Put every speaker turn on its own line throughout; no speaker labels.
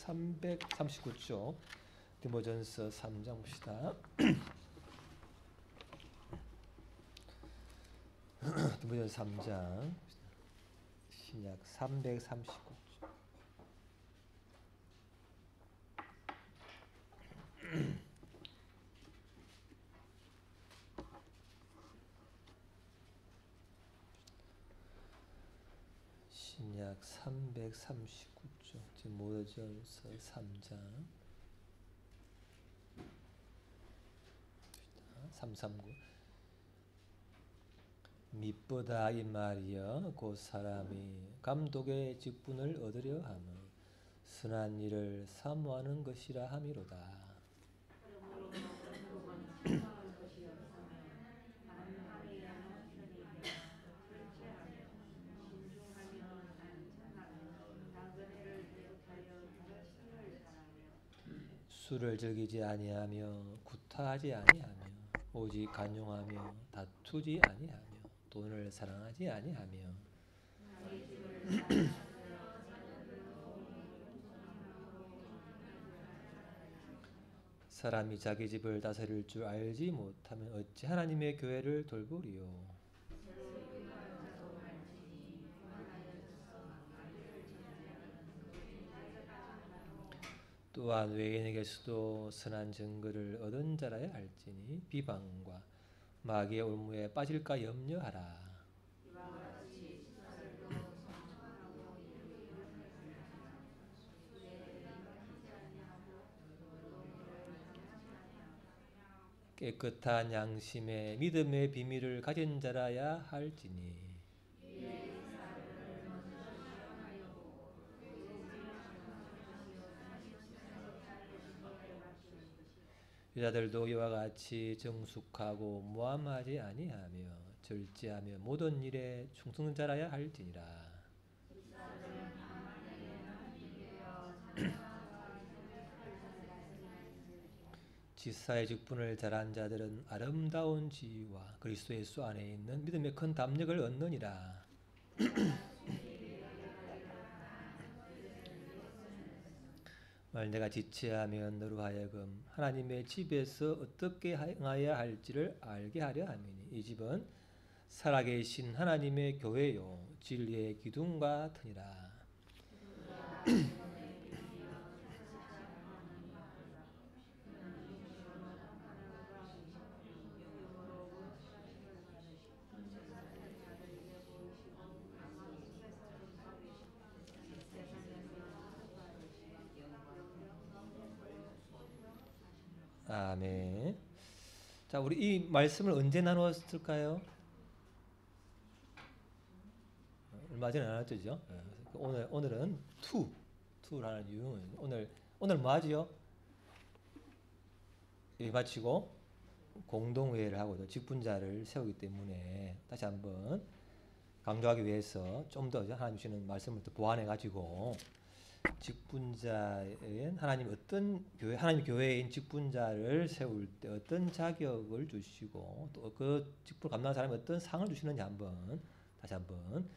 339쪽 디모전서 3장 봅시다. 디모전서 3장 신약 339쪽. 신약 339쪽 디모전서 3장 339 밉보다 이 말이여 곧 사람이 감독의 직분을 얻으려 하면 선한 일을 사모하는 것이라 함이로다. 술을 즐기지 아니하며 구타하지 아니하며 오직 간용하며 다투지 아니하며 돈을 사랑하지 아니하며 사람이 자기 집을 다스릴 줄 알지 못하면 어찌 하나님의 교회를 돌보리요. 또한 외인에게서도 선한 증거를 얻은 자라야 할지니 비방과 마귀의 올무에 빠질까 염려하라. 깨끗한 양심에 믿음의 비밀을 가진 자라야 할지니 여자들도 이와 같이 정숙하고 무함하지 아니하며 절제하며 모든 일에 충성자라야 할지니라. 지사의 직분을 잘한 자들은 아름다운 지위와 그리스도 예수 안에 있는 믿음의 큰 담력을 얻느니라. 만일 내가 지체하면 너로 하여금 하나님의 집에서 어떻게 행하여야 할지를 알게 하려 함이니 이 집은 살아계신 하나님의 교회요 진리의 기둥 같으니라. 아멘. 자, 우리 이 말씀을 언제 나누었을까요? 얼마 전에 나눴죠. 오늘은 투라는 유형은 오늘 뭐 하지요? 일 마치고 공동회의를 하고 직분자를 세우기 때문에 다시 한번 강조하기 위해서 좀 더 하나님 주시는 말씀을 또 보완해 가지고 직분자인 하나님 교회인 직분자를 세울 때 어떤 자격을 주시고 또 그 직분을 감당하는 사람이 어떤 상을 주시는지 다시 한번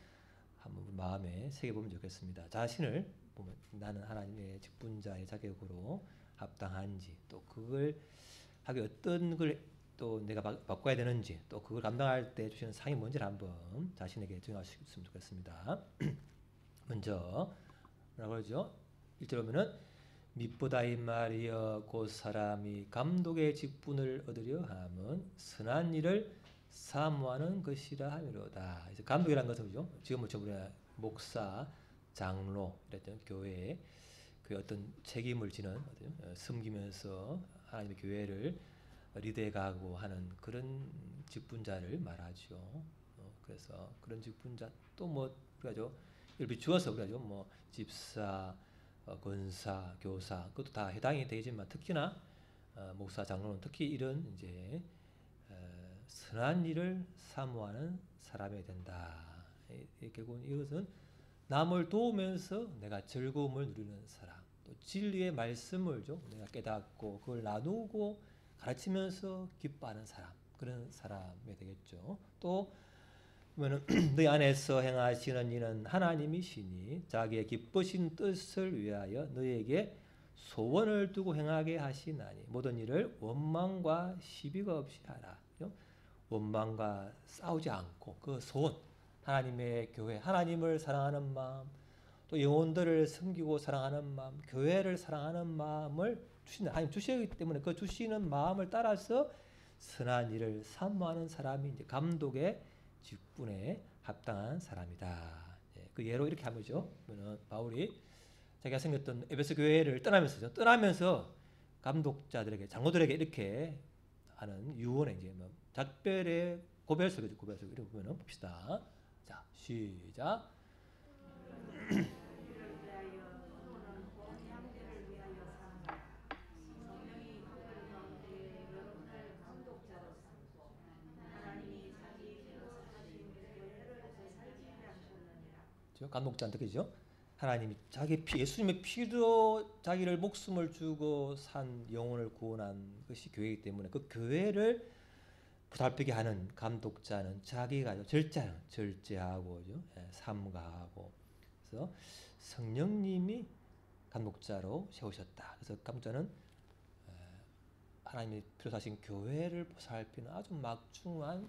마음에 새겨 보면 좋겠습니다. 자신을 보면 나는 하나님의 직분자의 자격으로 합당한지 또 그걸 하기 어떤 걸 또 내가 바꿔야 되는지 또 그걸 감당할 때 주시는 상이 뭔지를 한번 자신에게 정하셨으면 좋겠습니다. 먼저 뭐라고 그러죠? 1절 보면은 밉보다 이 말이여 곧 사람이 감독의 직분을 얻으려 함은 선한 일을 사모하는 것이라 함이로다. 이제 감독이라는 것은 뭐죠? 지금 우리가 목사, 장로 이랬던 교회에 그 어떤 책임을 지는 섬기면서 하나님의 교회를 리드해가고 하는 그런 직분자를 말하죠. 그래서 그런 직분자 또 뭐 그러죠. 이를 비추어서 그러죠. 뭐 집사, 권사, 교사 그것도 다 해당이 되지만 특히나 목사, 장로는 특히 이런 이제 선한 일을 사모하는 사람이 된다. 결국은 이것은 남을 도우면서 내가 즐거움을 누리는 사람, 또 진리의 말씀을 좀 내가 깨닫고 그걸 나누고 가르치면서 기뻐하는 사람, 그런 사람이 되겠죠. 또 그러면은 너희 안에서 행하시는 이는 하나님이시니 자기의 기쁘신 뜻을 위하여 너희에게 소원을 두고 행하게 하시나니 모든 일을 원망과 시비가 없이 하라. 원망과 싸우지 않고 그 소원, 하나님의 교회, 하나님을 사랑하는 마음, 또 영혼들을 섬기고 사랑하는 마음, 교회를 사랑하는 마음을 주신다. 하나님 주시기 때문에 그 주시는 마음을 따라서 선한 일을 사모하는 사람이 이제 감독의 직분에 합당한 사람이다. 그 예로 이렇게 하면죠. 바울이 자기가 생겼던 에베소 교회를 떠나면서 감독자들에게, 장로들에게 이렇게 하는 유언의 이제 작별의 고별석이죠. 고별석 이렇게 보면 봅시다. 자, 시작. 감독자한테 그죠? 하나님이 자기 피, 예수님의 피로 자기를 목숨을 주고 산 영혼을 구원한 것이 교회이기 때문에 그 교회를 보살피게 하는 감독자는 자기가 절제하고 삼가하고 그래서 성령님이 감독자로 세우셨다. 그래서 감독자는 하나님이 피로 사신 교회를 보살피는 아주 막중한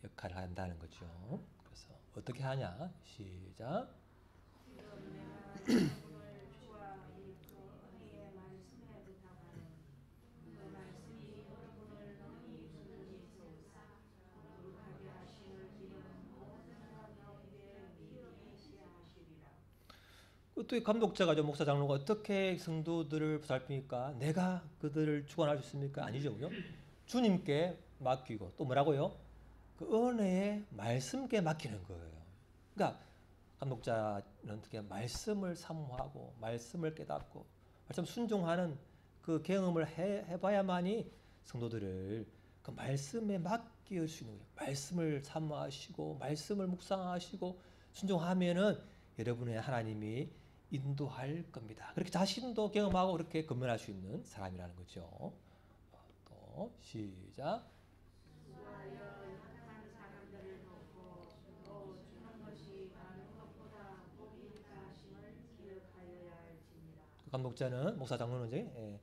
역할을 한다는 거죠. 그래서 어떻게 하냐? 시작. 또 감독자가 목사 장로가 어떻게 성도들을 보살피니까 내가 그들을 주관할 수 있습니까? 아니죠, 그죠? 주님께 맡기고 또 뭐라고요? 그 은혜의 말씀께 맡기는 거예요. 그러니까 감독자는 어떻게 말씀을 사모하고 말씀을 깨닫고 말씀 순종하는 그 경험을 해봐야만이 성도들을 그 말씀에 맡길 수 있는 거예요. 말씀을 사모하시고 말씀을 묵상하시고 순종하면은 여러분의 하나님이 인도할 겁니다. 그렇게 자신도 경험하고 그렇게 건면할 수 있는 사람이라는 거죠. 또 시작. 감독자는 목사 장로는 이제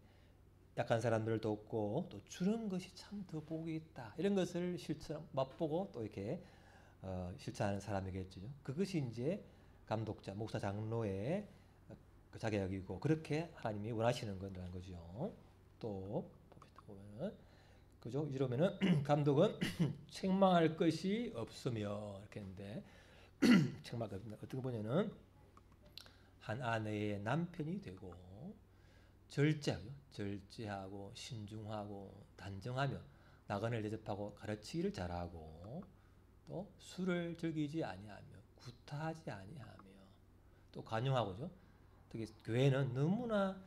약한 사람들을 돕고 또 주는 것이 참 더 복이 있다. 이런 것을 실천 맛보고 또 이렇게 실천하는 사람이겠죠. 그것이 이제 감독자, 목사 장로의 그 자격이고 그렇게 하나님이 원하시는 거라는 거죠. 또 보면은 그죠? 이러면은 감독은 책망할 것이 없으며 이렇게 했는데 책망 어떻게 보냐는 한 아내의 남편이 되고 절제하고 신중하고 단정하며 나그네를 대접하고 가르치기를 잘하고 또 술을 즐기지 아니하며 구타하지 아니하며 또 관용하고죠. 특히 교회는 너무나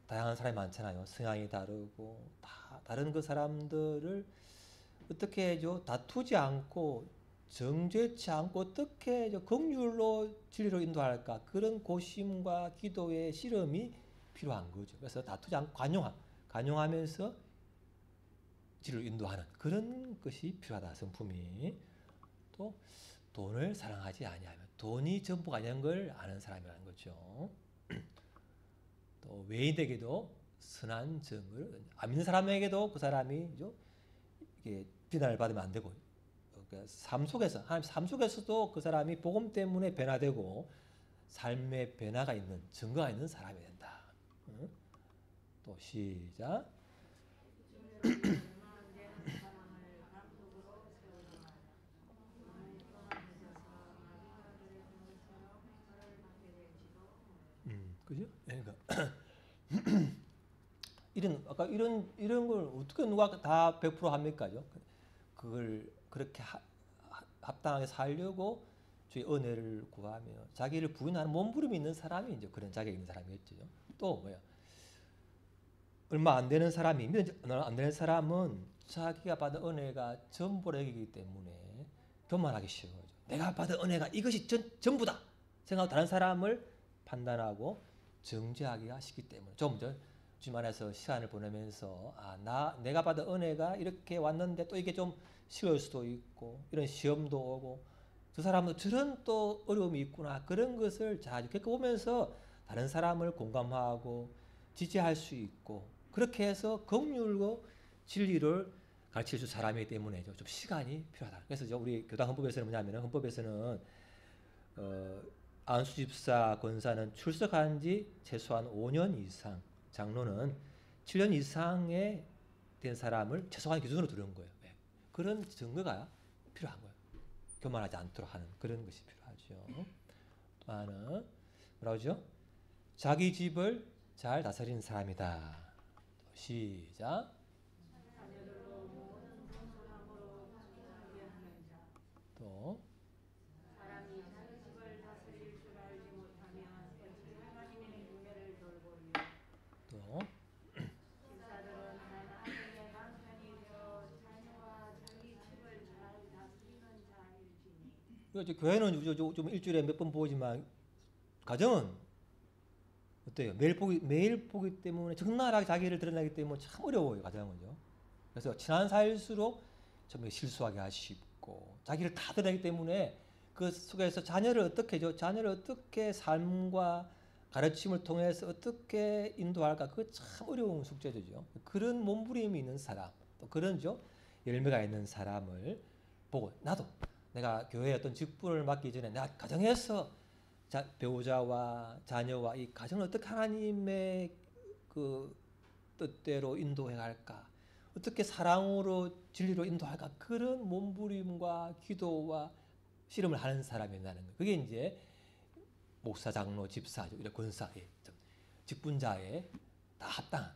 다양한 사람이 많잖아요. 성향이 다르고 다 다른 그 사람들을 어떻게 해죠? 다투지 않고 정죄치 않고 어떻게 긍휼로 진리로 인도할까? 그런 고심과 기도의 실험이 필요한 거죠. 그래서 다투지 않고 관용하면서 진리로 인도하는 그런 것이 필요하다. 성품이. 또 돈을 사랑하지 아니하며 돈이 전부가 아니라는 걸 아는 사람이라는 거죠. 또 외인에게도 선한 정을 안 믿는 사람에게도 그 사람이 이게 비난을 받으면 안 되고 그러니까 하나님 삶 속에서도 그 사람이 복음 때문에 변화되고 삶의 변화가 있는 증거가 있는 사람이 된다. 또 시작. 그죠? 그러니까 이런 걸 어떻게 누가 다 100% 합니까죠? 그걸 그렇게 합당하게 살려고 주의 은혜를 구하며 자기를 부인하는 몸부림이 있는 사람이 이제 그런 자격이 있는 사람이겠죠. 또 뭐야? 얼마 안 되는 사람이 안 되는 사람은 자기가 받은 은혜가 전부라 여기기 때문에 교만하기 쉬워요. 내가 받은 은혜가 이것이 전부다 생각하고 다른 사람을 판단하고 정죄하기가 쉽기 때문에 좀 주님 안에서 시간을 보내면서 내가 받은 은혜가 이렇게 왔는데 또 이게 좀 쉬울 수도 있고 이런 시험도 오고 저 사람은 저런 또 어려움이 있구나 그런 것을 자주 겪어보면서 다른 사람을 공감하고 지지할 수 있고 그렇게 해서 긍휼과 진리를 가르칠 수 사람이기 때문에 좀 시간이 필요하다. 그래서 우리 교당 헌법에서는 뭐냐면 헌법에서는 안수 집사 권사는 출석한 지 최소한 5년 이상, 장로는 7년 이상의 된 사람을 최소한 기준으로 두는 거예요. 네. 그런 증거가 필요한 거예요. 교만하지 않도록 하는 그런 것이 필요하죠. 또 하나는 뭐라고 하죠? 자기 집을 잘 다스리는 사람이다. 시작. 또
사람이 자기 집을 다스릴 줄 알지 못하면 어찌 하나님의 은혜를 돌보리요.
또
집사들은 하나님의 남편이 되어 자녀와 자기 집을 잘 다스리는 자일지니.
이제 교회는 좀 일주일에 몇 번 보지만 가정은 어때요? 매일 보기 때문에 적나라하게 자기를 드러내기 때문에 참 어려워요 가정은요. 그래서 친한 사이일수록 좀 실수하게 하시고 자기를 다 드러내기 때문에 그 속에서 자녀를 어떻게 삶과 가르침을 통해서 어떻게 인도할까 그거 참 어려운 숙제죠. 그런 몸부림이 있는 사람 또 그런죠 열매가 있는 사람을 보고 나도 내가 교회에 어떤 직분을 맡기 전에 내가 가정에서 배우자와 자녀와 이 가정을 어떻게 하나님의 그 뜻대로 인도해 갈까 어떻게 사랑으로 진리로 인도할까 그런 몸부림과 기도와 씨름을 하는 사람이 된다는 거예요. 그게 이제 목사, 장로, 집사, 이런 권사의 직분자의 다 합당한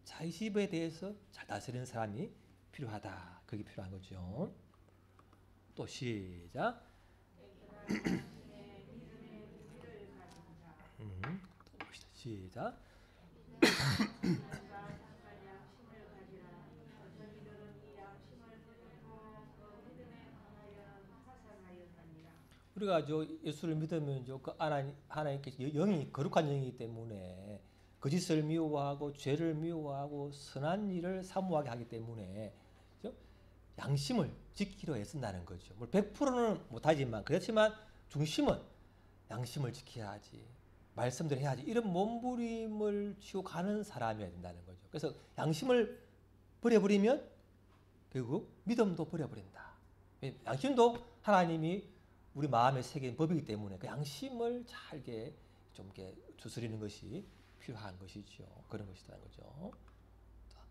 자기 집에 대해서 잘 다스리는 사람이 필요하다. 그게 필요한 거죠. 또 시작. 또 봅시다. 시작. 우리가 예수를 믿으면 그 하나님께서 영이 거룩한 영이기 때문에 거짓을 미워하고 죄를 미워하고 선한 일을 사모하게 하기 때문에 양심을 지키려 애쓴다는 거죠. 100%는 못하지만 그렇지만 중심은 양심을 지켜야지 말씀대로 해야지 이런 몸부림을 치고 가는 사람이어야 된다는 거죠. 그래서 양심을 버려버리면 결국 믿음도 버려버린다. 양심도 하나님이 우리 마음에 새긴 법이기 때문에 그 양심을 잘게 좀 이렇게 추스리는 것이 필요한 것이죠. 그런 것이라는 거죠.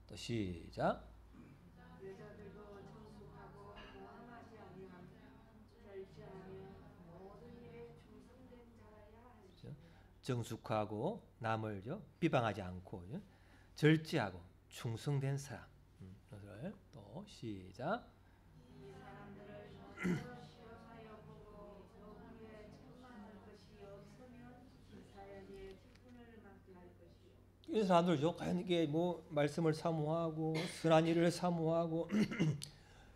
또 시작.
여자들도 정숙하고 모함하지 아니하며 절제하며 모든 일에 충성된 자라야 할지니.
정숙하고 남을 비방하지 않고 절제하고 충성된 사람. 그것을 또 시작.
이 사람들을 스스로 시험하여 보고 너희의 책망할 것이 없으면 이 사역에 직분을 맡게 할 것이요.
이 사람들죠. 과연 이게 말씀을 사모하고 선한 일을 사모하고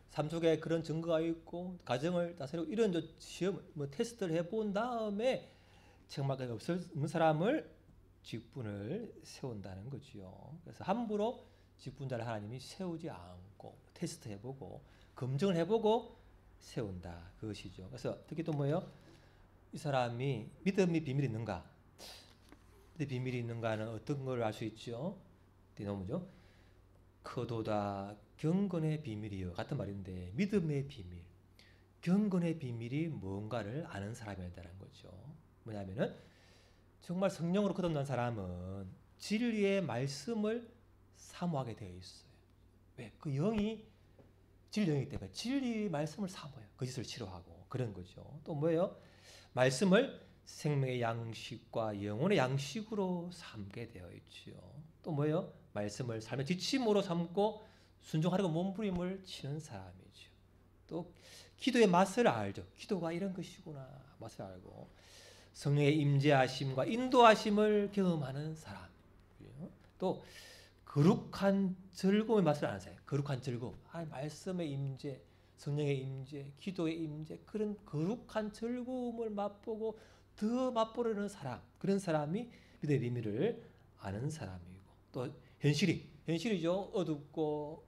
삶 속에 그런 증거가 있고 가정을 다스리고 이런 시험 테스트를 해본 다음에 책망할 것이 없는 사람을 직분을 세운다는 거죠. 그래서 함부로 직분자를 하나님이 세우지 않고 테스트해보고 검증을 해보고 세운다 그것이죠. 그래서 특히 또 뭐예요? 이 사람이 믿음이 비밀이 있는가? 비밀이 있는가는 어떤 걸 알 수 있죠? 뭐죠? 크도다 경건의 비밀이요 같은 말인데 믿음의 비밀, 경건의 비밀이 뭔가를 아는 사람이라는 거죠. 뭐냐면은 정말 성령으로 거듭난 사람은 진리의 말씀을 사모하게 되어 있어요. 왜? 그 영이 진리 영이기 때문에 진리 말씀을 사모해요. 거짓을 싫어하고 그런 거죠. 또 뭐예요? 말씀을 생명의 양식과 영혼의 양식으로 삼게 되어 있지요. 또 뭐예요? 말씀을 삶의 지침으로 삼고 순종하려고 몸부림을 치는 사람이죠. 또 기도의 맛을 알죠. 기도가 이런 것이구나 맛을 알고 성령의 임재하심과 인도하심을 경험하는 사람. 또 거룩한 즐거움의 맛을 아는 사람. 거룩한 즐거움. 말씀의 임재, 성령의 임재, 기도의 임재 그런 거룩한 즐거움을 맛보고 더 맛보려는 사람. 그런 사람이 믿음의 비밀을 아는 사람이고 또 현실이죠. 어둡고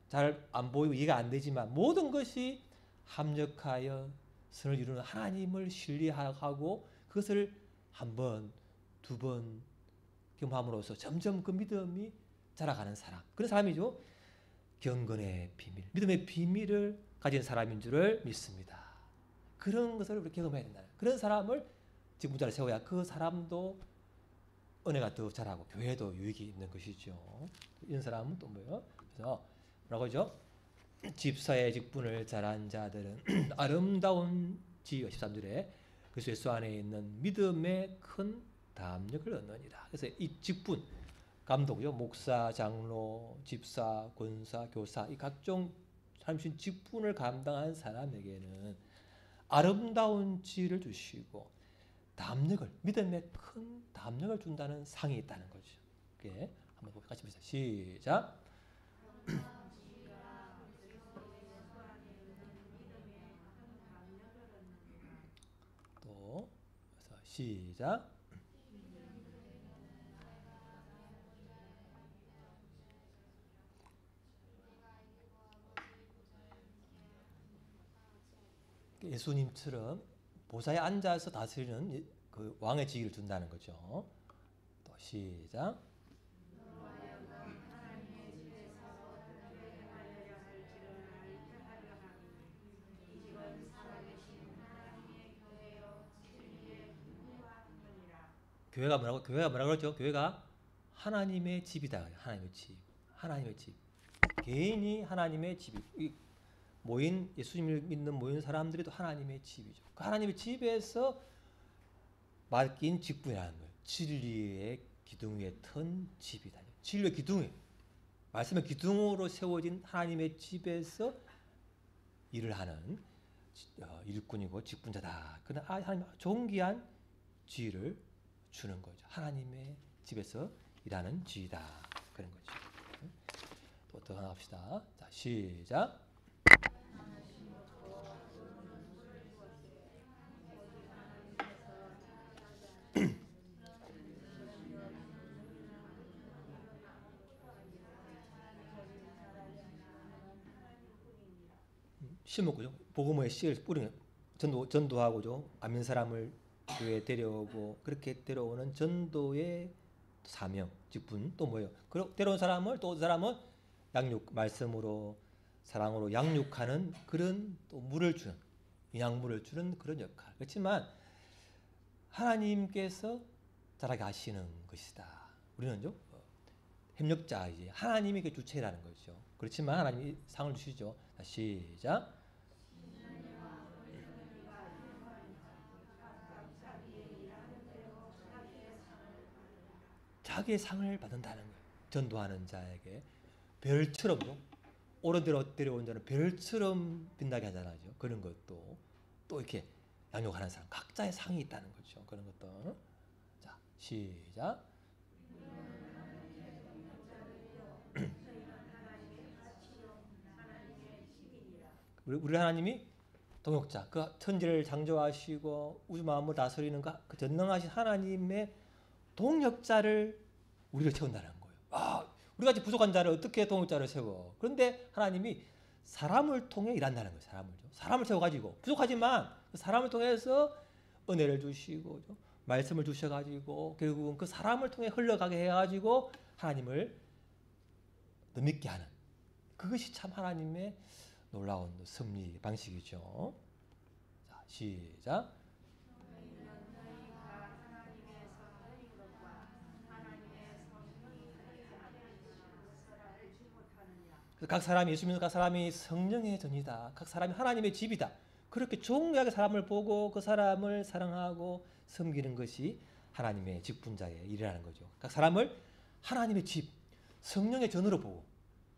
잘 안 보이고 이해가 안 되지만 모든 것이 합력하여 선을 이루는 하나님을 신뢰하고 그것을 한 번, 두 번 경험함으로써 점점 그 믿음이 자라가는 사람. 그런 사람이죠. 경건의 비밀, 믿음의 비밀을 가진 사람인 줄을 믿습니다. 그런 것을 우리 경험해야 된다. 그런 사람을 직분자를 세워야 그 사람도 은혜가 더 자라고 교회도 유익이 있는 것이죠. 이런 사람은 또 뭐예요? 그래서 뭐라고 하죠? 집사의 직분을 잘한 자들은 아름다운 지위와 13절에 그리스도 예수 안에 있는 믿음의 큰 담력을 얻느니라. 그래서 이 직분, 감독이죠. 목사, 장로, 집사, 권사, 교사 이 각종 하나님 직분을 감당한 사람에게는 아름다운 지위를 주시고 담력을, 믿음의 큰 담력을 준다는 상이 있다는 거죠. 그게 한번 같이 보시죠. 시작. 또 그래서 시작. 예수님처럼 보좌에 앉아서 다스리는 그 왕의 지위를 준다는 거죠. 또 시작. 교회가 뭐라고? 교회가 뭐라고 그러죠? 교회가 하나님의 집이다. 하나님의 집. 하나님의 집. 개인이 하나님의 집이 모인 예수님을 믿는 모인 사람들이 하나님의 집이죠. 그 하나님의 집에서 맡긴 직분이라는 거예요. 진리의 기둥 위에 튼 집이다. 진리의 기둥 위, 말씀의 기둥으로 세워진 하나님의 집에서 일을 하는 일꾼이고 직분자다. 그는 하나님 존귀한 지위를 주는 거죠. 하나님의 집에서 일하는 지위다. 그런 거죠. 또 더 하나 합시다. 자, 시작. 심었고요. 복음의 씨를 뿌리는 전도하고죠. 안 믿는 사람을 교회에 데려오고 그렇게 데려오는 전도의 사명, 직분 또 뭐예요? 데려온 사람을 또 사람은 양육 말씀으로 사랑으로 양육하는 그런 또 물을 주는 영양물을 주는 그런 역할. 그렇지만 하나님께서 자라게 하시는 것이다. 우리는요 협력자이지 하나님이 그 주체라는 거죠. 그렇지만 하나님이 상을 주시죠. 시작. 자기의 상을 받는다는 거예요. 전도하는 자에게 별처럼요. 옳은 대로 데려온 자는 별처럼 빛나게 하잖아요. 그런 것도 또 이렇게 양육하는 사람 각자의 상이 있다는 거죠. 그런 것도 자 시작. 우리 하나님이 동역자, 그 천지를 창조하시고 우주 만물을 다스리는 그 전능하신 하나님의 동역자를 우리가 세운다는 거예요. 우리 같이 부족한 자를 어떻게 동역자를 세워? 그런데 하나님이 사람을 통해 일한다는 거예요. 사람을 세워가지고 부족하지만 그 사람을 통해서 은혜를 주시고 말씀을 주셔가지고 결국은 그 사람을 통해 흘러가게 해가지고 하나님을 더 믿게 하는 그것이 참 하나님의 놀라운 섭리 방식이죠. 자, 시작. 각 사람이 예수 믿는 각 사람이 성령의 전이다. 각 사람이 하나님의 집이다. 그렇게 존귀하게 사람을 보고 그 사람을 사랑하고 섬기는 것이 하나님의 직분자의 일이라는 거죠. 각 사람을 하나님의 집, 성령의 전으로 보고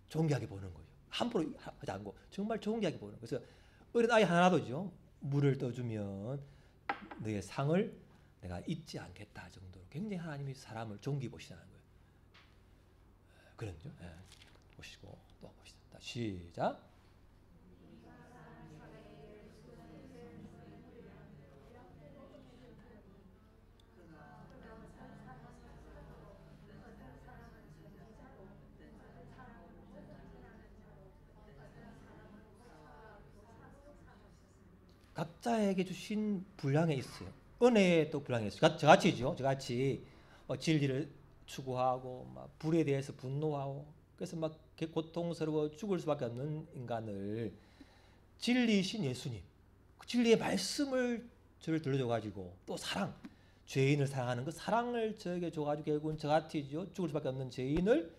존귀하게 보는 거죠. 함부로 하지 않고 정말 존귀하게 보는 거죠. 그래서 어린 아이 하나도죠. 물을 떠주면 너의 상을 내가 잊지 않겠다 정도로 굉장히 하나님이 사람을 존귀 보시는 거예요. 그런죠. 예. 보시고 또 보시다. 시작. 각자에게 주신 분량에 있어요. 은혜에 또 분량이 있어요. 저같이죠. 저같이 진리를 추구하고 막 불에 대해서 분노하고 그래서 막 고통스러워 죽을 수밖에 없는 인간을 진리이신 예수님, 그 진리의 말씀을 저를 들려줘가지고 또 사랑, 죄인을 사랑하는 그 사랑을 저에게 줘가지고 결국은 저같이죠. 죽을 수밖에 없는 죄인을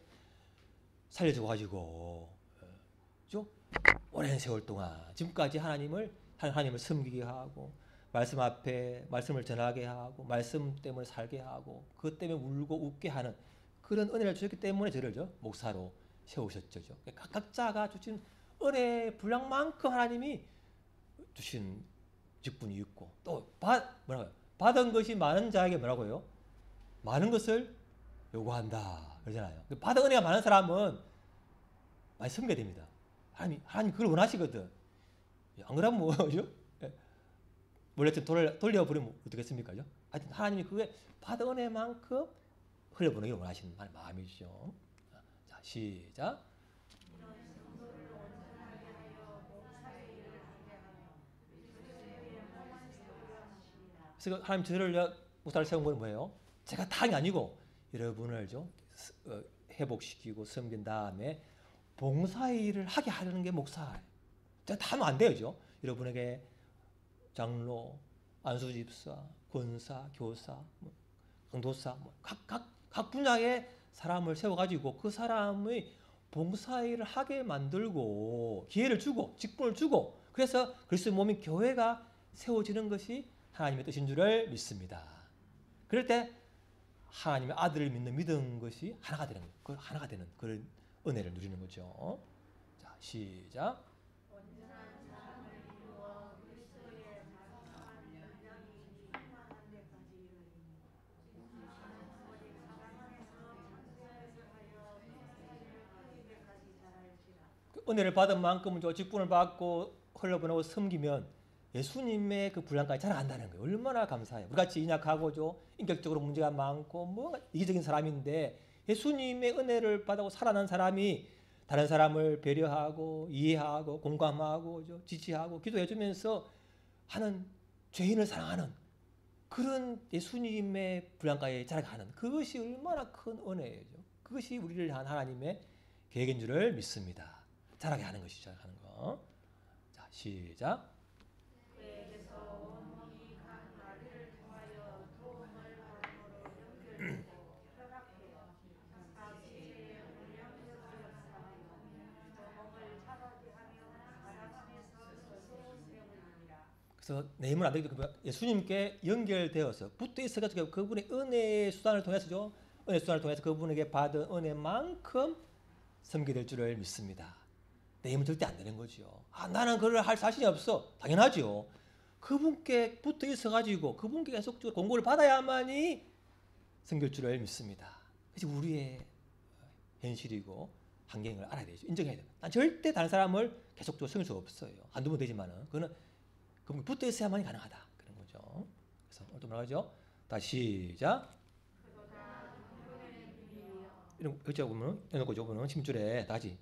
살려줘가지고 오랜 세월 동안 지금까지 하나님을 섬기게 하고 말씀 앞에 말씀을 전하게 하고 말씀 때문에 살게 하고 그것 때문에 울고 웃게 하는 그런 은혜를 주셨기 때문에 저를 목사로 세우셨죠. 각자가 주신 은혜의 분량만큼 하나님이 주신 직분이 있고 또 받은 것이 많은 자에게 뭐라고요? 많은 것을 요구한다 그러잖아요. 받은 은혜가 많은 사람은 많이 섬겨야 됩니다. 하나님 그걸 원하시거든. 안 그러면 뭐죠? 원래 좀 돌려버리면 어떻겠습니까? 하여튼 하나님이 그게 받은 은혜만큼 흘려보내기를 원하시는 마음이죠. 자, 시작. 그래서 하나님 저를 목사를 세운 건 뭐예요? 제가 다이 아니고 여러분을 회복시키고 섬긴 다음에 봉사의 일을 하게 하려는 게 목사예요. 제가 다 하면 안 돼요. 여러분에게 장로, 안수집사, 권사, 교사, 강도사 각 분야의 사람을 세워가지고 그 사람의 봉사의 일을 하게 만들고 기회를 주고 직분을 주고 그래서 그리스도의 몸인 교회가 세워지는 것이 하나님의 뜻인 줄을 믿습니다. 그럴 때 하나님의 아들을 믿는 믿은 것이 하나가 되는 거예요. 그 하나가 되는 그런 은혜를 누리는 거죠. 자, 시작. 은혜를 받은 만큼은 직분을 받고 흘려보내고 섬기면 예수님의 그 분량까지 자라간다는 거예요. 얼마나 감사해요. 우리같이 인약하고죠. 인격적으로 문제가 많고 뭐 이기적인 사람인데 예수님의 은혜를 받고 살아난 사람이 다른 사람을 배려하고 이해하고 공감하고 지지하고 기도해주면서 하는 죄인을 사랑하는 그런 예수님의 분량까지 자라가는 그것이 얼마나 큰 은혜예요. 그것이 우리를 향한 하나님의 계획인 줄을 믿습니다. 자라게 하는 것이죠. 하는 거. 자, 시작. 그래서 내 힘은 안 되기 때문에 예수님께 연결되어서 붙어 있어가지고 그분의 은혜의 수단을 통해서죠. 은혜 수단을 통해서 그분에게 받은 은혜만큼 섬기될 줄을 믿습니다. 내 힘은 절대 안 되는 거죠. 나는 그걸 할 자신이 없어. 당연하죠. 그분께 붙어 있어가지고 그분께 계속적으로 공고를 받아야만이 섬길 줄을 믿습니다. 그것이 우리의 현실이고 환경을 알아야 되죠. 인정해야 돼요. 난 절대 다른 사람을 계속적으로 섬길 수 없어요. 한두 번 되지만은 그거는 그분께 붙어 있어야만이 가능하다. 그런 거죠. 그래서 오늘 또 뭐라고죠? 다시 시작. 이런 글자 보면 해놓고 보면 10줄에 다시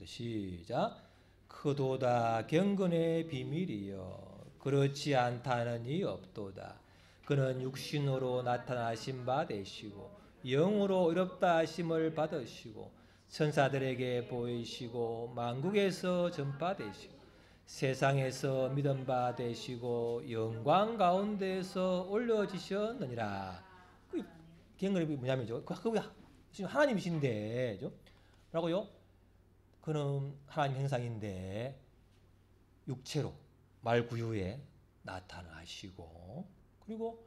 시작. 크도다 경건의 비밀이여 그렇지 않다는 이 없도다. 그는 육신으로 나타나신 바 되시고 영으로 어렵다 하심을 받으시고 천사들에게 보이시고 만국에서 전파되시고 세상에서 믿음 바 되시고 영광 가운데서 올려지셨느니라. 그 경건이 뭐냐면요. 그게 하나님이신데, 뭐라고요? 그는 하나님 형상인데 육체로 말구유에 나타나시고 그리고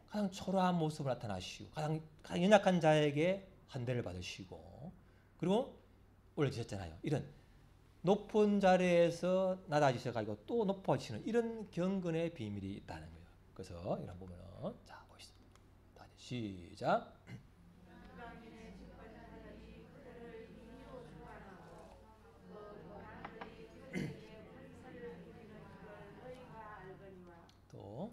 가장 초라한 모습으로 나타나시고 가장 연약한 자에게 환대를 받으시고 그리고 올려주셨잖아요. 이런 높은 자리에서 낮아지셔가지고 또 높아지시는 이런 경건의 비밀이 있다는 거예요. 그래서 이런 보면은 자 보시죠. 다시 시작. 또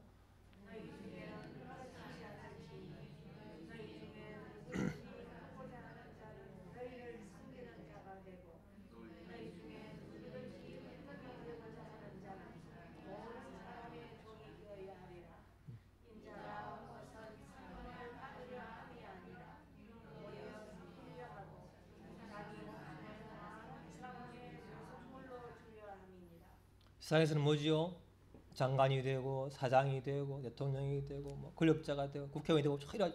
세상에서는 뭐지요? 장관이 되고 사장이 되고 대통령이 되고 뭐 권력자가 되고 국회의원이 되고 이런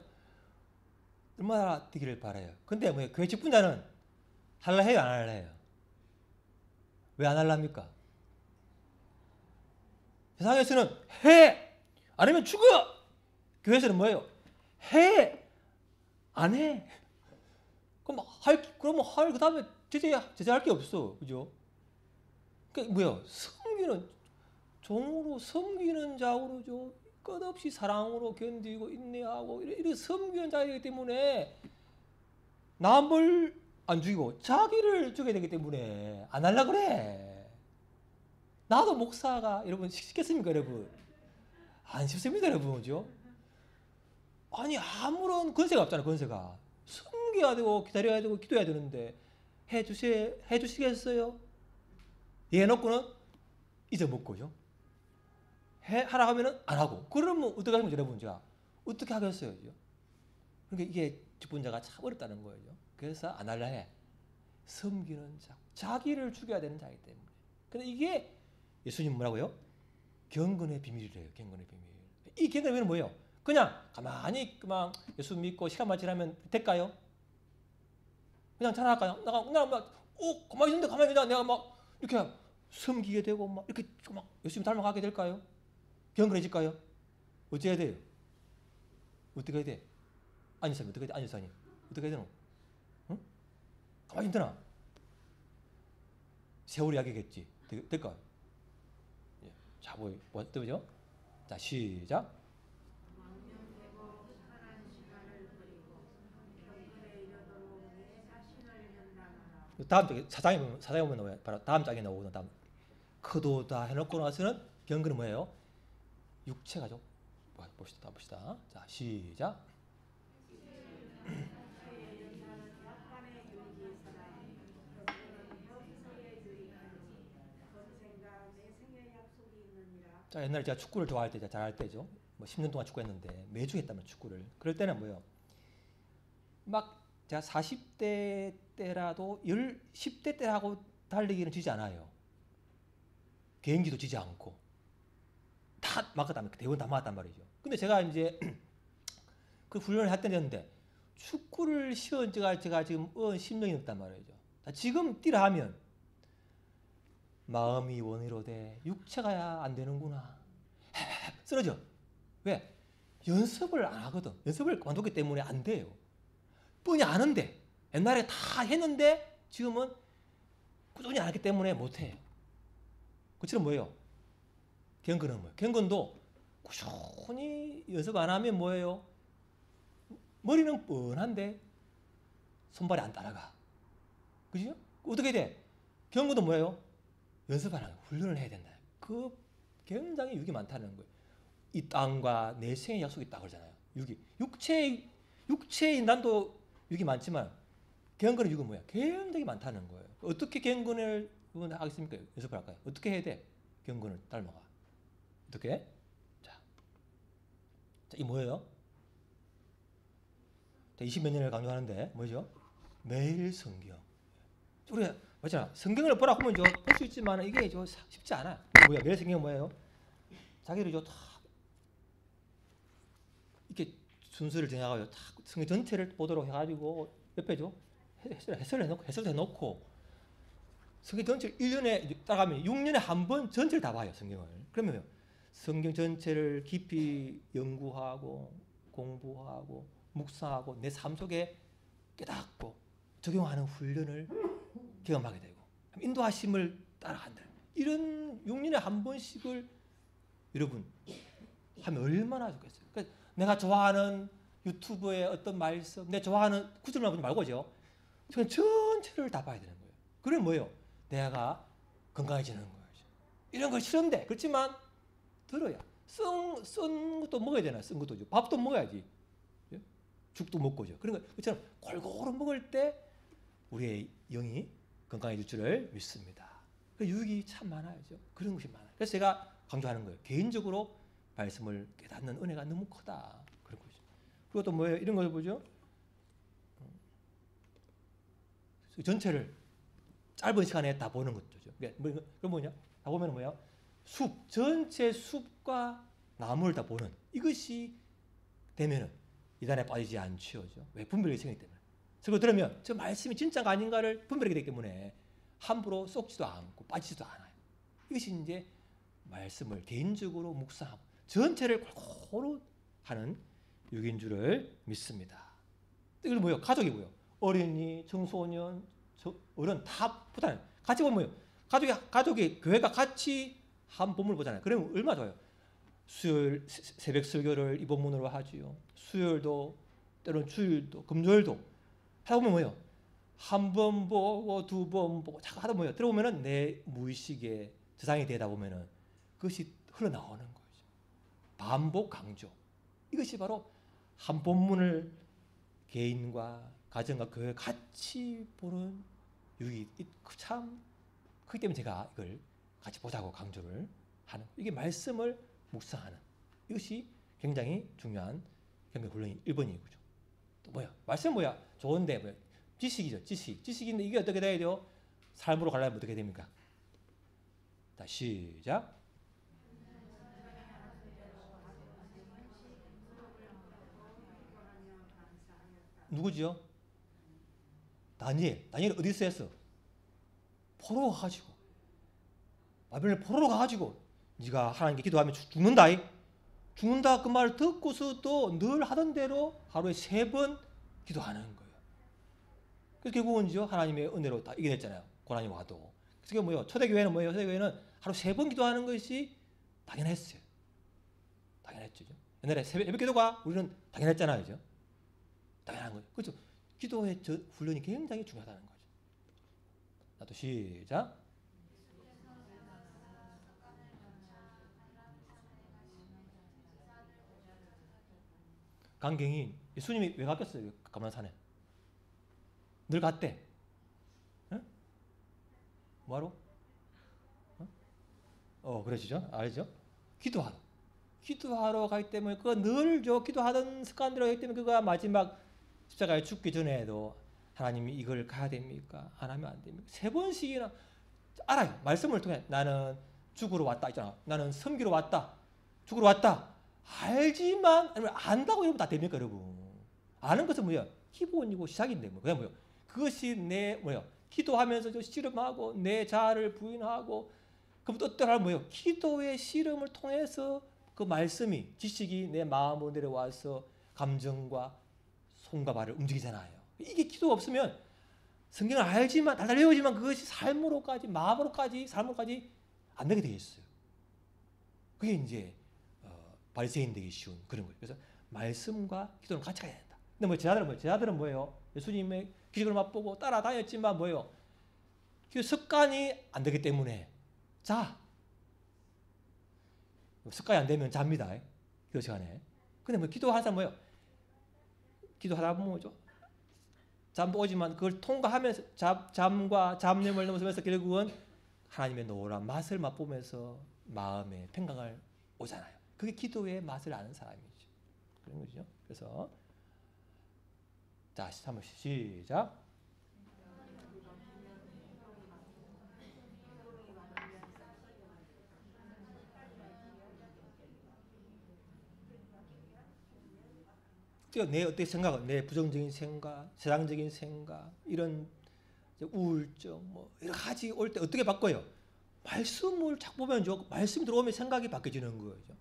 얼마나 되기를 바라요. 근데 뭐 교회 직분자는 할라 해요, 안 할라 해요? 왜 안 할랍니까? 세상에서는 해! 아니면 죽어! 교회에서는 뭐예요? 해! 안 해! 그러면 그 다음에 제재할 게 없어. 그죠? 그러니까 뭐야? 종으로 섬기는 자로죠. 끝없이 사랑으로 견디고 인내하고 이런 섬기는 자이기 때문에 남을 안 죽이고 자기를 죽여야 되기 때문에 안 하려 그래. 나도 목사가 여러분 쉽겠습니까, 여러분? 안 쉽습니다, 여러분. 그죠? 아니 아무런 권세가 없잖아, 권세가. 섬겨야 되고 기다려야 되고 기도해야 되는데 해주시겠어요? 해놓고는 잊어먹고죠. 하라 하면은 안 하고. 그러면 어떻게 하는 거죠, 여러분? 제가 어떻게 하겠어요, 그죠? 그러니까 이게 직분자가 참 어렵다는 거예요. 그래서 안 할라 해. 섬기는 자, 자기를 죽여야 되는 자이기 때문에. 근데 이게 예수님 뭐라고요? 경건의 비밀이래요. 경건의 비밀. 이 경건의 비밀은 뭐예요? 그냥 가만히 그만 예수 믿고 시간만 지나면 될까요? 그냥 잘할까요? 내가 막 가만히 있는데 가만히 그냥 내가 막 이렇게 섬기게 되고 막 이렇게 막 열심히 닮아가게 될까요? 경건해질까요? 어떻게 해야 돼요? 어떻게 해야 돼? 안유사님 어떻게 해야 돼? 안유사님 어떻게 해야 되노? 응? 가만히 있더나? 세월 이야기겠지. 될까요? 예. 자, 뭐 뜨죠? 자, 시작.
망령되고 편한 시간을 버리고 경건에 이르도록 내 자신을 연단하라.
다음 장에 사장이 보면 나와요. 바로 다음 장에 나오거든. 다음 크도 다 해놓고 나서는 경건은 뭐예요? 육체가죠. 봅시다. 자, 시작. 자, 옛날에 제가 축구를 좋아할 때, 잘할 때죠. 뭐 10년 동안 축구했는데 매주 했다면 축구를. 그럴 때는 뭐예요? 막 제가 40대 때라도 10대 때하고 달리기는 지지 않아요. 개인기도 지지 않고 다 막았단 대원 다 막았단 말이죠. 근데 제가 이제 그 훈련을 할 때였는데 축구를 시원 제가 지금 10년이 넘단 말이죠. 지금 뛰라 하면 마음이 원의로 돼 육체가 안 되는구나. 쓰러져. 왜? 연습을 안 하거든. 연습을 관뒀기 때문에 안 돼요. 뻔히 아는데 옛날에 다 했는데 지금은 꾸준히 안 했기 때문에 못 해요. 그처럼 뭐예요? 경건은 뭐예요? 경건도 꾸준히 연습 안 하면 뭐예요? 머리는 뻔한데 손발이 안 따라가. 그죠? 어떻게 돼? 경건도 뭐예요? 연습 안 하고 훈련을 해야 된다. 그 굉장히 유익이 많다는 거예요. 이 땅과 내 생의 약속이 있다 그러잖아요. 유익이. 육체의 난도 유익이 많지만 경건의 유익은 뭐야? 굉장히 많다는 거예요. 어떻게 경건을 하겠습니까? 연습을 할까요? 어떻게 해야 돼? 경건을 닮아가. 어떻게? 자, 이 뭐예요? 20몇 년을 강조하는데 뭐죠? 매일 성경. 우리 맞잖아. 성경을 보라고 하면 볼 수 있지만 이게 쉽지 않아. 뭐야? 매일 성경 뭐예요? 자기를 다 이렇게 순서를 정해가지고 다 성경 전체를 보도록 해가지고 옆에 해설을 해놓고 성경 전체를 1년에 따라가면 6년에 한 번 전체를 다 봐요. 성경을. 그러면 성경 전체를 깊이 연구하고 공부하고 묵상하고 내 삶 속에 깨닫고 적용하는 훈련을 경험하게 되고 인도하심을 따라간다. 이런 6년에 한 번씩을 여러분 하면 얼마나 좋겠어요. 그러니까 내가 좋아하는 유튜브의 어떤 말씀, 내가 좋아하는 구절만 보지 말고죠. 그냥 전체를 다 봐야 되는 거예요. 그러면 뭐예요? 내가 건강해지는 거예요. 이런 거 싫은데 그렇지만 들어야 쓴 것도 먹어야 되나? 쓴 것도 밥도 먹어야지. 죽도 먹고죠. 그런 것처럼 골고루 먹을 때 우리의 영이 건강해질 줄을 믿습니다. 그 유익이 참 많아요. 그런 것이 많아요. 그래서 제가 강조하는 거예요. 개인적으로 말씀을 깨닫는 은혜가 너무 크다. 그런 거죠. 그리고 또 뭐예요? 이런 걸 보죠. 전체를 짧은 시간에 다 보는 거죠. 그럼 뭐냐? 다 보면 뭐야? 숲 전체 숲과 나무를 다 보는 이것이 되면은 이단에 빠지지 않죠. 왜? 분별력이 생기기 때문에. 그걸 들으면 저 말씀이 진짜가 아닌가를 분별하게 되기 때문에 함부로 쏙지도 않고 빠지지도 않아요. 이것이 이제 말씀을 개인적으로 묵상하고 전체를 골고루 하는 육인 줄을 믿습니다. 이건 뭐예요? 가족이고요. 어린이, 청소년, 어른 다 보잖아요. 같이 보면 뭐예요? 가족이 교회가 같이 한 본문을 보잖아요. 그러면 얼마나 좋아요. 수요일 새벽 설교를 이 본문으로 하지요. 수요일도 때로는 주일도 금요일도 하다 보면 뭐예요? 한 번 보고 두 번 보고 자꾸 하다 뭐예요? 들어보면은 내 무의식에 저장이 되다 보면은 그것이 흘러나오는 거죠. 반복 강조. 이것이 바로 한 본문을 개인과 가정과 교회 같이 보는 유익이 참 그렇기 때문에 제가 이걸 같이 보자고 강조를 하는 거예요. 이게 말씀을 묵상하는 이것이 굉장히 중요한 경배 훈련이 1번이고요. 또 뭐야? 말씀 뭐야? 좋은데 뭐야? 지식이죠. 지식인데 이게 어떻게 돼야 돼요? 삶으로 가려면 어떻게 됩니까? 자, 시작. 누구지요? 다니엘 어디서 했어? 포로 가가지고 바벨론 포로로 가가지고 네가 하나님께 기도하면 죽는다. 죽는다 그 말을 듣고서도 늘 하던 대로 하루에 3번 기도하는 거예요. 그래서 결국은 하나님의 은혜로 다 이겨냈잖아요. 고난이 와도. 그래서 뭐예요? 초대교회는 뭐예요? 초대교회는 하루 3번 기도하는 것이 당연했어요. 당연했죠. 옛날에 새벽 기도가 우리는 당연했잖아요. 그죠? 당연한 거죠. 그렇죠? 기도의 훈련이 굉장히 중요하다는 거죠. 나도 시작. 강경이 예수님이 왜 갔겠어요? 감람산에 늘 갔대. 응? 뭐하러? 그러시죠? 알죠? 기도하러 가기 때문에 그거 늘 기도하던 습관대로 하기 때문에 그가 마지막 십자가에 죽기 전에도 하나님이 이걸 가야 됩니까? 안 하면 안 됩니까? 3번씩이나 알아요. 말씀을 통해 나는 죽으러 왔다 있잖아. 나는 섬기러 왔다. 죽으러 왔다. 알지만 아니면 안다고 이러면 다 됩니까, 여러분? 아는 것은 뭐야? 기본이고 시작인데 뭐 그냥 뭐요? 그것이 내 뭐요? 기도하면서 씨름하고 내 자아를 부인하고 그럼 또 어떤 뭐요? 기도의 씨름을 통해서 그 말씀이 지식이 내 마음으로 내려와서 감정과 손과 발을 움직이잖아요. 이게 기도가 없으면 성경을 알지만 달달 외우지만 그것이 삶으로까지 마음으로까지 삶으로까지 안 되게 되어 있어요. 그게 이제 바리새인 되기 쉬운 그런 거예요. 그래서 말씀과 기도는 같이 가야 된다. 근데 제자들은 뭐예요? 예수님의 기적을 맛보고 따라다녔지만 뭐예요? 그 습관이 안 되기 때문에 습관이 안 되면 잡니다. 기도 시간에. 근데 뭐 기도하는 사람 뭐예요? 기도하다 보면 뭐죠? 잠 오지만 그걸 통과하면서 잠과 잡념을 넘어서면서 결국은 하나님의 노란 맛을 맛보면서 마음의 평강을 오잖아요. 그게 기도의 맛을 아는 사람이죠. 그런 거죠. 그래서 자, 한번 시작. 내 어떻게 생각, 내 부정적인 생각, 세상적인 생각, 이런 우울증, 뭐 여러 가지 올 때 어떻게 바꿔요? 말씀을 자꾸 보면 말씀이 들어오면 생각이 바뀌어지는 거죠.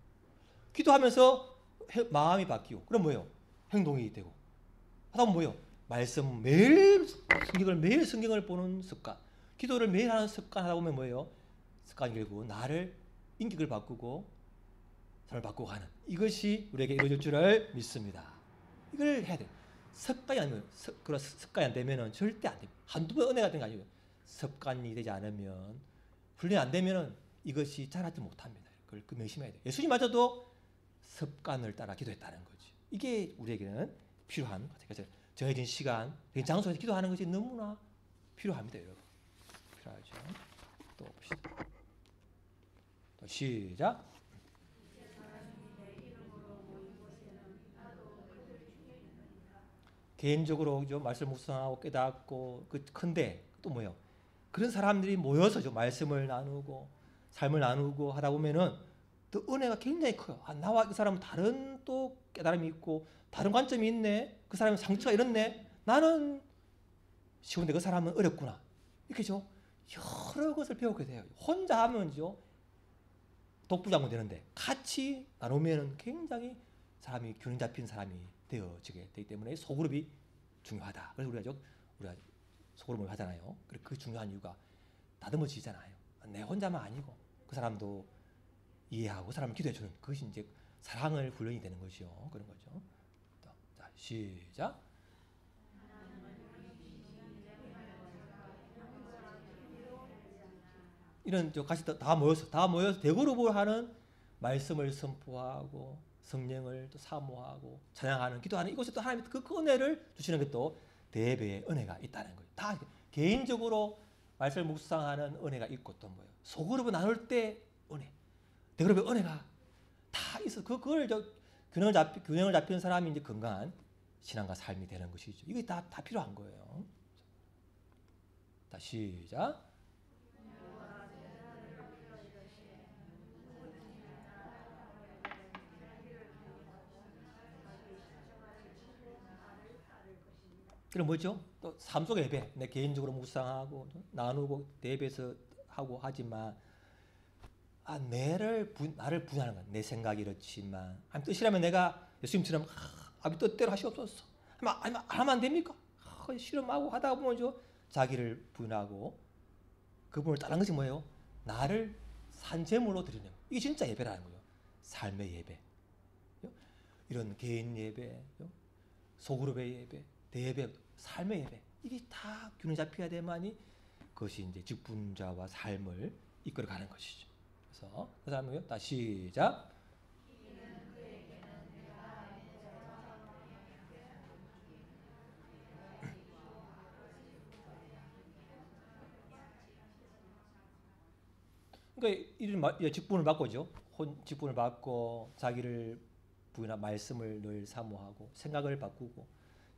기도하면서 마음이 바뀌고, 그럼 뭐예요? 행동이 되고. 하다 보면 뭐예요? 말씀 매일 성경을 보는 습관, 기도를 매일 하는 습관 하다 보면 뭐예요? 습관이 결국 나를 인격을 바꾸고 삶을 바꾸고 가는 이것이 우리에게 이루어질 줄을 믿습니다. 이걸 해야 돼요. 습관이 안 되면은 절대 안 됩니다. 한두 번 은혜가 된 거 아니에요. 습관이 되지 않으면 훈련이 안 되면은 이것이 자라지 못합니다. 그걸 명심해야 돼요. 예수님마저도 습관을 따라 기도했다는 거지. 이게 우리에게는 필요한 것 같아요. 그래서 정해진 시간, 장소에서 기도하는 것이 너무나 필요합니다, 여러분. 필요하죠. 또 봅시다. 또 시작. 개인적으로 말씀 묵상하고 깨닫고 큰데 또 뭐요? 그런 사람들이 모여서 말씀을 나누고 삶을 나누고 하다 보면은 또 은혜가 굉장히 커요. 아, 나와 그 사람은 다른 또 깨달음이 있고 다른 관점이 있네. 그 사람은 상처가 이렇네. 나는 쉬운데 그 사람은 어렵구나. 이렇게죠. 여러 것을 배우게 돼요. 혼자 하면요 독불장군 되는데 같이 나누면 굉장히 사람이 균형 잡힌 사람이 되어지게 되기 때문에 소그룹이 중요하다. 그래서 우리가 소그룹을 하잖아요. 그 중요한 이유가 다듬어지잖아요. 내 혼자만 아니고 그 사람도 이해하고 그 사람을 기도해주는 그것이 이제 사랑을 훈련이 되는 것이요. 그런 거죠. 자, 시작. 이런 같이 다 모여서 대그룹을 하는 말씀을 선포하고 성령을 또 사모하고 찬양하는 기도하는 이곳에 또 하나님 그 은혜를 주시는 게 또 대배의 은혜가 있다는 거예요. 다 개인적으로 말씀을 묵상하는 은혜가 있고 또 뭐예요? 소그룹을 나눌 때 은혜, 대그룹의 은혜가 다 있어. 그걸 균형을 잡히는 사람이 이제 건강한 신앙과 삶이 되는 것이죠. 이게 다 필요한 거예요. 자, 시작. 그럼 뭐죠? 또 삶 속의 예배, 내 개인적으로 묵상하고 나누고 예배에서 하고 하지만 나를 분하는 거야. 내 생각이 이렇지만 뜻이라면 내가 예수님처럼 뜻대로 하시옵소서. 하면 안 됩니까? 실험하고 하다 보면 자기를 부인하고 그 부분을 따르는 것이 뭐예요? 나를 산제물로 드리는 거예요. 이게 진짜 예배라는 거예요. 삶의 예배. 이런 개인 예배, 소그룹의 예배, 대예배, 삶의 예배. 이게 다 균형 잡혀야 되만이 그것이 이제 직분자와 삶을 이끌어가는 것이죠. 그래서 그 사람은요. 다시 시작. 그러니까 이런 직분을 받고죠. 직분을 받고 자기를 부인하고 말씀을 늘 사모하고 생각을 바꾸고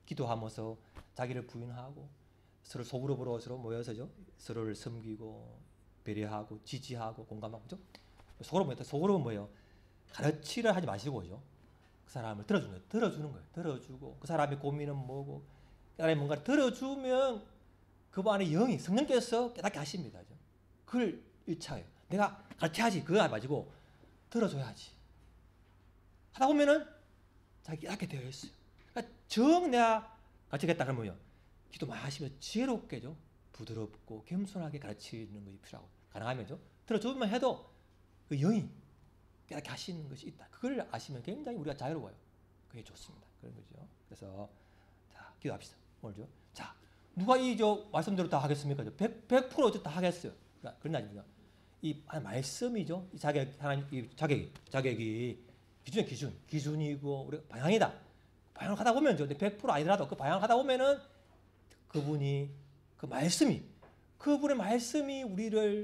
기도하면서 자기를 부인하고 서로 소그룹으로 서로 모여서죠. 서로를 섬기고 배려하고 지지하고 공감하고죠. 소그룹은 뭐예요? 가르치려 하지 마시고죠. 그 사람을 들어주는 거예요. 들어주고 그 사람의 고민은 뭐고 그 사람이 뭔가 들어주면 그 안에 영이 성령께서 깨닫게 하십니다. 그걸 1차예요. 내가 가르쳐야지 그거 하지 마시고 들어줘야지. 하다 보면은 자기 깨닫게 되어 있어요. 그러니까 내가 가르치겠다 그러면요. 기도 많이 하시면 지혜롭게죠. 부드럽고 겸손하게 가르치는 것이 필요하고 가능하면요. 들어주면 해도 그 영이 깨닫게 하시는 것이 있다. 그걸 아시면 굉장히 우리가 자유로워요. 그게 좋습니다. 그런 거죠. 그래서 자 기도합시다. 오늘죠. 자 누가 이 말씀대로 다 하겠습니까? 100% 다 하겠어요. 그러니까 그런 아닙니다. 이 말씀이죠. 이 자격이 기준이고 우리 방향이다. 방향을 하다 보면 100% 아니더라도 그 방향을 하다 보면은 그분이 그 말씀이 그분의 말씀이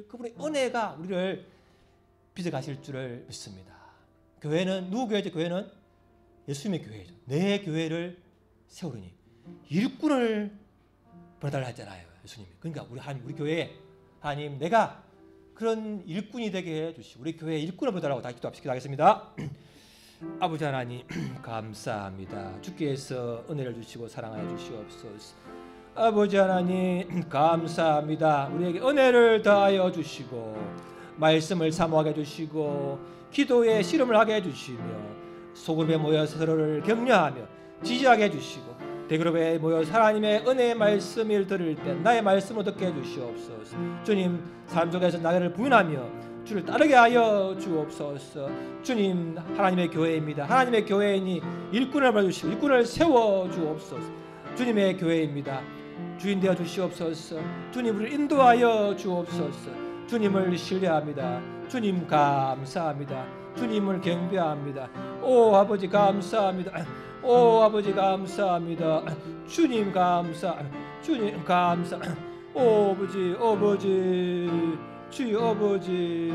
그분의 은혜가 우리를 빚어가실 줄을 믿습니다. 교회는 누구 교회죠? 교회는 예수님의 교회죠. 내 교회를 세우려니 일꾼을 보내달라 했잖아요. 예수님이. 그러니까 우리 교회에 하나님 내가 그런 일꾼이 되게 해주시고 우리 교회에 일꾼을 보내달라고 다시 기도하겠습니다. 아버지 하나님 감사합니다. 주께서 은혜를 주시고 사랑하여 주시옵소서. 아버지 하나님 감사합니다. 우리에게 은혜를 더하여 주시고 말씀을 사모하게 해주시고 기도에 씨름을 하게 해주시며 소그룹에 모여서 서로를 격려하며 지지하게 해주시고 대그룹에 모여서 하나님의 은혜의 말씀을 들을 때 나의 말씀을 듣게 해주시옵소서. 주님 삶 속에서 나를 부인하며 주를 따르게 하여 주옵소서. 주님 하나님의 교회입니다. 하나님의 교회이니 일꾼을 받으시고 일꾼을 세워 주옵소서. 주님의 교회입니다. 주인 되어 주시옵소서. 주님 우리를 인도하여 주옵소서. 주님을 신뢰합니다. 주님 감사합니다. 주님을 경배합니다. 오 아버지 감사합니다. 오 아버지 감사합니다. 주님 감사. 주님 감사. 오 아버지 주여 아버지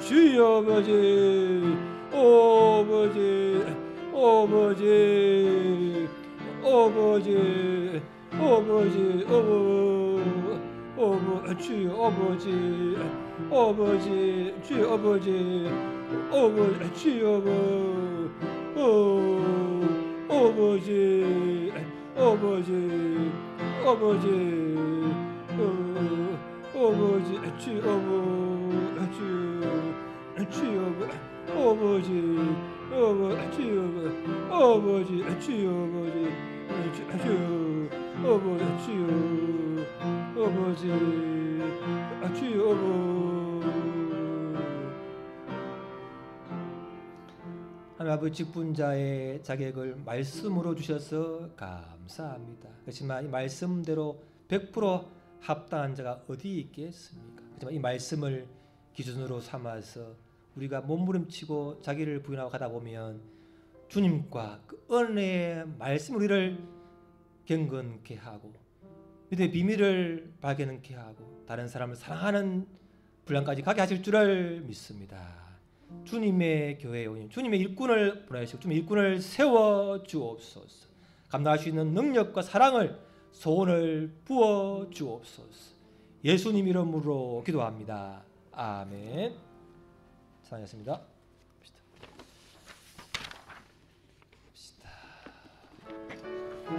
주여 아버지 주여 아버지 아버지 주여 아버지 아버지 주여 아버지 아버지 아버지 아버지 주여 주여 아버지 아버지 주여 아버지 주여 아버지 주여 아버지 주여 하나님 아버지 직분자의 자격을 말씀으로 주셔서 감사합니다. 그렇지만 이 말씀대로 100% 합당한 자가 어디 있겠습니까? 그렇지만 이 말씀을 기준으로 삼아서 우리가 몸부림치고 자기를 부인하고 가다 보면 주님과 그 은혜의 말씀 우리를 경건케 하고 믿음의 비밀을 발견케 하고 다른 사람을 사랑하는 분량까지 가게 하실 줄을 믿습니다. 주님의 교회에 오니 주님의 일꾼을 보내시고 주님의 일꾼을 세워 주옵소서. 감당할 수 있는 능력과 사랑을 소원을 부어 주옵소서. 예수님 이름으로 기도합니다. 아멘. 찬양했습니다.